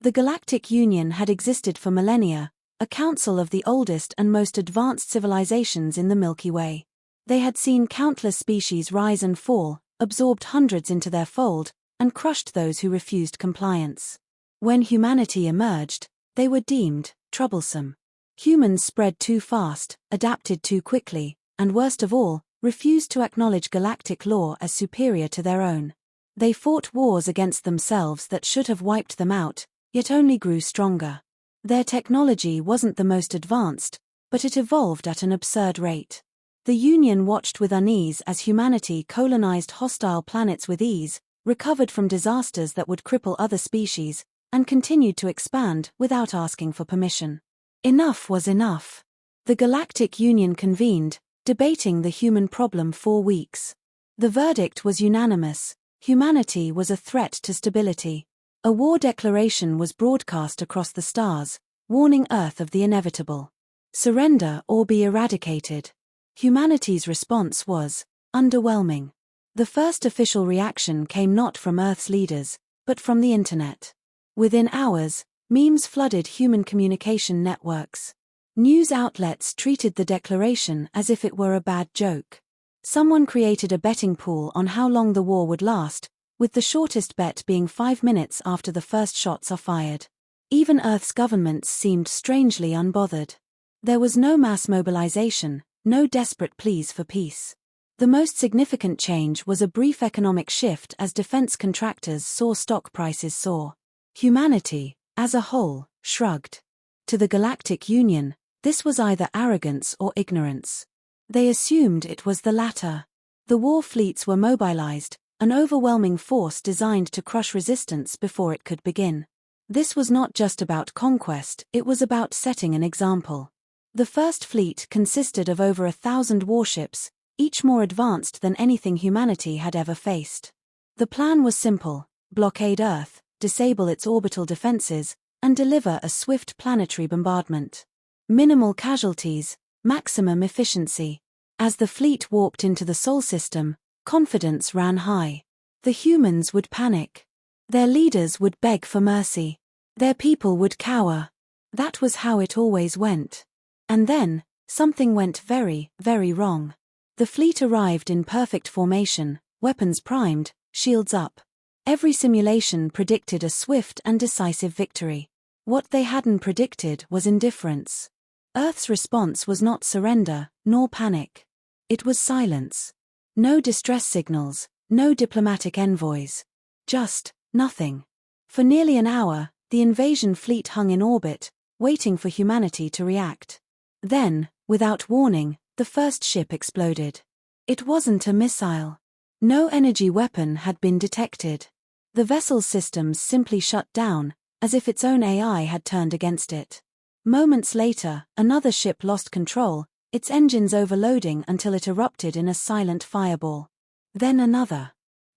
The Galactic Union had existed for millennia, a council of the oldest and most advanced civilizations in the Milky Way. They had seen countless species rise and fall, absorbed hundreds into their fold, and crushed those who refused compliance. When humanity emerged, they were deemed troublesome. Humans spread too fast, adapted too quickly, and worst of all, refused to acknowledge galactic law as superior to their own. They fought wars against themselves that should have wiped them out, yet only grew stronger. Their technology wasn't the most advanced, but it evolved at an absurd rate. The Union watched with unease as humanity colonized hostile planets with ease, recovered from disasters that would cripple other species, and continued to expand without asking for permission. Enough was enough. The Galactic Union convened, debating the human problem for weeks. The verdict was unanimous: humanity was a threat to stability. A war declaration was broadcast across the stars, warning Earth of the inevitable. Surrender or be eradicated. Humanity's response was underwhelming. The first official reaction came not from Earth's leaders, but from the internet. Within hours, memes flooded human communication networks. News outlets treated the declaration as if it were a bad joke. Someone created a betting pool on how long the war would last, with the shortest bet being 5 minutes after the first shots are fired. Even Earth's governments seemed strangely unbothered. There was no mass mobilization, no desperate pleas for peace. The most significant change was a brief economic shift as defense contractors saw stock prices soar. Humanity, as a whole, shrugged. To the Galactic Union, this was either arrogance or ignorance. They assumed it was the latter. The war fleets were mobilized, an overwhelming force designed to crush resistance before it could begin. This was not just about conquest, it was about setting an example. The First Fleet consisted of over 1,000 warships, each more advanced than anything humanity had ever faced. The plan was simple: blockade Earth, disable its orbital defenses, and deliver a swift planetary bombardment. Minimal casualties, maximum efficiency. As the fleet warped into the Sol system, confidence ran high. The humans would panic. Their leaders would beg for mercy. Their people would cower. That was how it always went. And then, something went very, very wrong. The fleet arrived in perfect formation, weapons primed, shields up. Every simulation predicted a swift and decisive victory. What they hadn't predicted was indifference. Earth's response was not surrender, nor panic. It was silence. No distress signals, no diplomatic envoys. Just nothing. For nearly an hour, the invasion fleet hung in orbit, waiting for humanity to react. Then, without warning, the first ship exploded. It wasn't a missile. No energy weapon had been detected. The vessel's systems simply shut down, as if its own AI had turned against it. Moments later, another ship lost control, its engines overloading until it erupted in a silent fireball. Then another.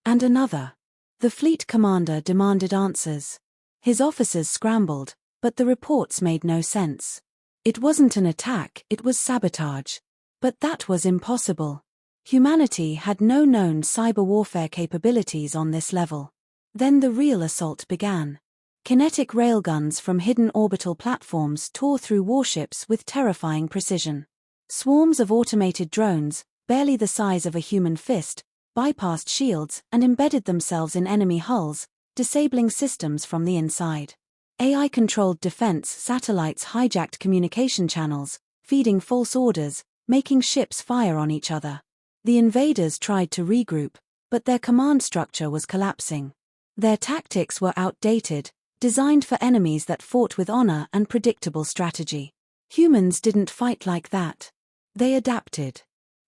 And another. The fleet commander demanded answers. His officers scrambled, but the reports made no sense. It wasn't an attack, it was sabotage. But that was impossible. Humanity had no known cyber warfare capabilities on this level. Then the real assault began. Kinetic railguns from hidden orbital platforms tore through warships with terrifying precision. Swarms of automated drones, barely the size of a human fist, bypassed shields and embedded themselves in enemy hulls, disabling systems from the inside. AI-controlled defense satellites hijacked communication channels, feeding false orders, making ships fire on each other. The invaders tried to regroup, but their command structure was collapsing. Their tactics were outdated, designed for enemies that fought with honor and predictable strategy. Humans didn't fight like that. They adapted.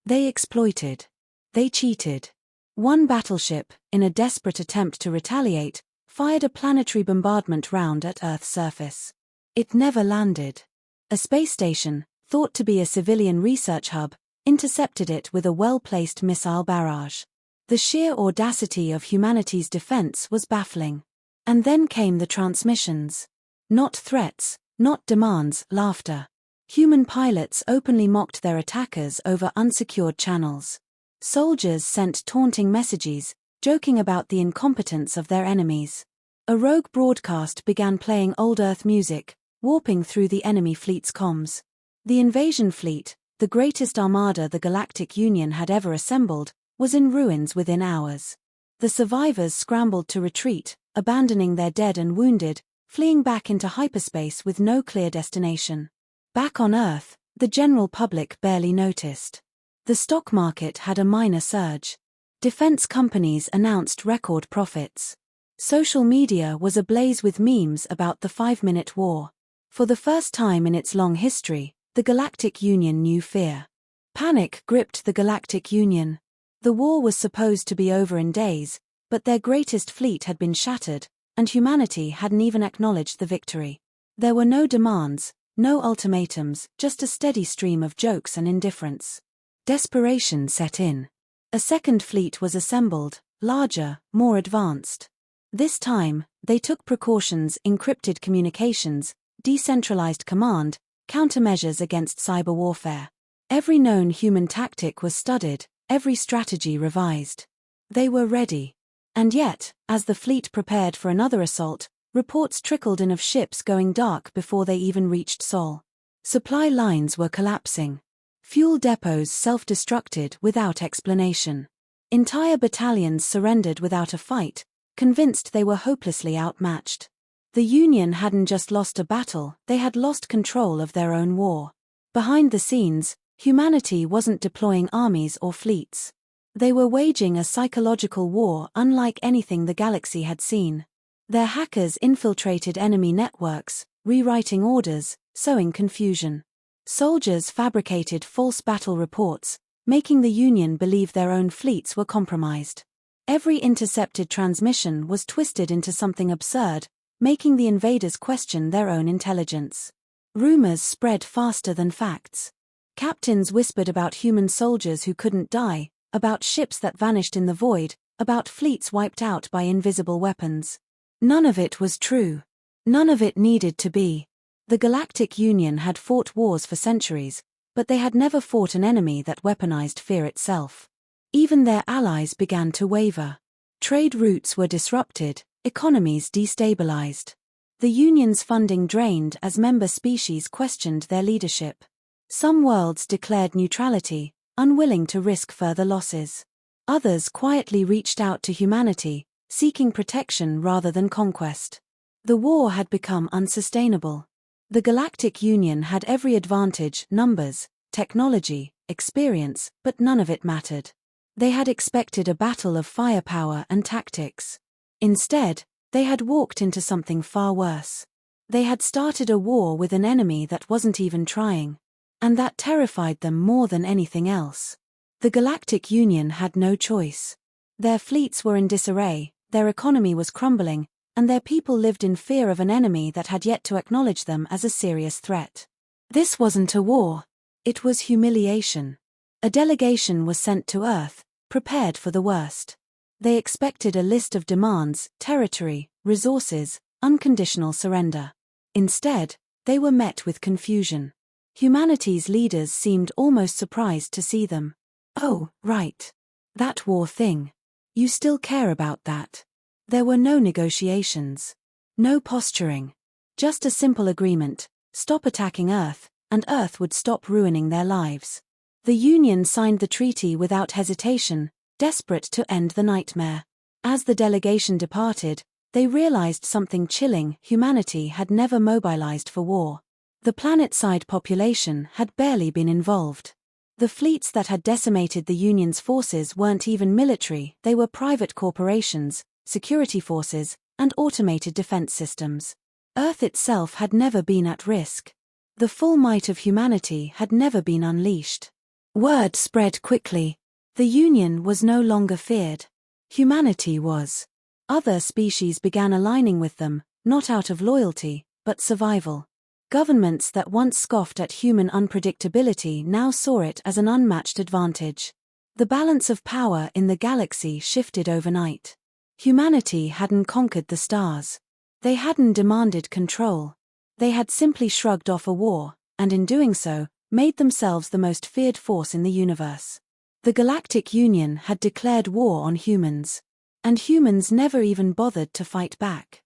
They exploited. They cheated. One battleship, in a desperate attempt to retaliate, fired a planetary bombardment round at Earth's surface. It never landed. A space station, thought to be a civilian research hub, intercepted it with a well-placed missile barrage. The sheer audacity of humanity's defense was baffling. And then came the transmissions. Not threats, not demands, laughter. Human pilots openly mocked their attackers over unsecured channels. Soldiers sent taunting messages, joking about the incompetence of their enemies. A rogue broadcast began playing old Earth music, warping through the enemy fleet's comms. The invasion fleet, the greatest armada the Galactic Union had ever assembled, was in ruins within hours. The survivors scrambled to retreat, abandoning their dead and wounded, fleeing back into hyperspace with no clear destination. Back on Earth, the general public barely noticed. The stock market had a minor surge. Defense companies announced record profits. Social media was ablaze with memes about the 5-minute war. For the first time in its long history, the Galactic Union knew fear. Panic gripped the Galactic Union. The war was supposed to be over in days, but their greatest fleet had been shattered, and humanity hadn't even acknowledged the victory. There were no demands, no ultimatums, just a steady stream of jokes and indifference. Desperation set in. A second fleet was assembled, larger, more advanced. This time, they took precautions: encrypted communications, decentralized command, countermeasures against cyber warfare. Every known human tactic was studied, every strategy revised. They were ready. And yet, as the fleet prepared for another assault, reports trickled in of ships going dark before they even reached Sol. Supply lines were collapsing. Fuel depots self-destructed without explanation. Entire battalions surrendered without a fight, convinced they were hopelessly outmatched. The Union hadn't just lost a battle, they had lost control of their own war. Behind the scenes, humanity wasn't deploying armies or fleets. They were waging a psychological war unlike anything the galaxy had seen. Their hackers infiltrated enemy networks, rewriting orders, sowing confusion. Soldiers fabricated false battle reports, making the Union believe their own fleets were compromised. Every intercepted transmission was twisted into something absurd, making the invaders question their own intelligence. Rumors spread faster than facts. Captains whispered about human soldiers who couldn't die, about ships that vanished in the void, about fleets wiped out by invisible weapons. None of it was true. None of it needed to be. The Galactic Union had fought wars for centuries, but they had never fought an enemy that weaponized fear itself. Even their allies began to waver. Trade routes were disrupted, economies destabilized. The Union's funding drained as member species questioned their leadership. Some worlds declared neutrality, unwilling to risk further losses. Others quietly reached out to humanity, seeking protection rather than conquest. The war had become unsustainable. The Galactic Union had every advantage: numbers, technology, experience, but none of it mattered. They had expected a battle of firepower and tactics. Instead, they had walked into something far worse. They had started a war with an enemy that wasn't even trying. And that terrified them more than anything else. The Galactic Union had no choice. Their fleets were in disarray, their economy was crumbling, and their people lived in fear of an enemy that had yet to acknowledge them as a serious threat. This wasn't a war. It was humiliation. A delegation was sent to Earth, prepared for the worst. They expected a list of demands: territory, resources, unconditional surrender. Instead, they were met with confusion. Humanity's leaders seemed almost surprised to see them. Oh, right. That war thing. You still care about that. There were no negotiations. No posturing. Just a simple agreement: stop attacking Earth, and Earth would stop ruining their lives. The Union signed the treaty without hesitation, desperate to end the nightmare. As the delegation departed, they realized something chilling: humanity had never mobilized for war. The planet-side population had barely been involved. The fleets that had decimated the Union's forces weren't even military, they were private corporations, security forces, and automated defense systems. Earth itself had never been at risk. The full might of humanity had never been unleashed. Word spread quickly. The Union was no longer feared. Humanity was. Other species began aligning with them, not out of loyalty, but survival. Governments that once scoffed at human unpredictability now saw it as an unmatched advantage. The balance of power in the galaxy shifted overnight. Humanity hadn't conquered the stars. They hadn't demanded control. They had simply shrugged off a war, and in doing so, made themselves the most feared force in the universe. The Galactic Union had declared war on humans. And humans never even bothered to fight back.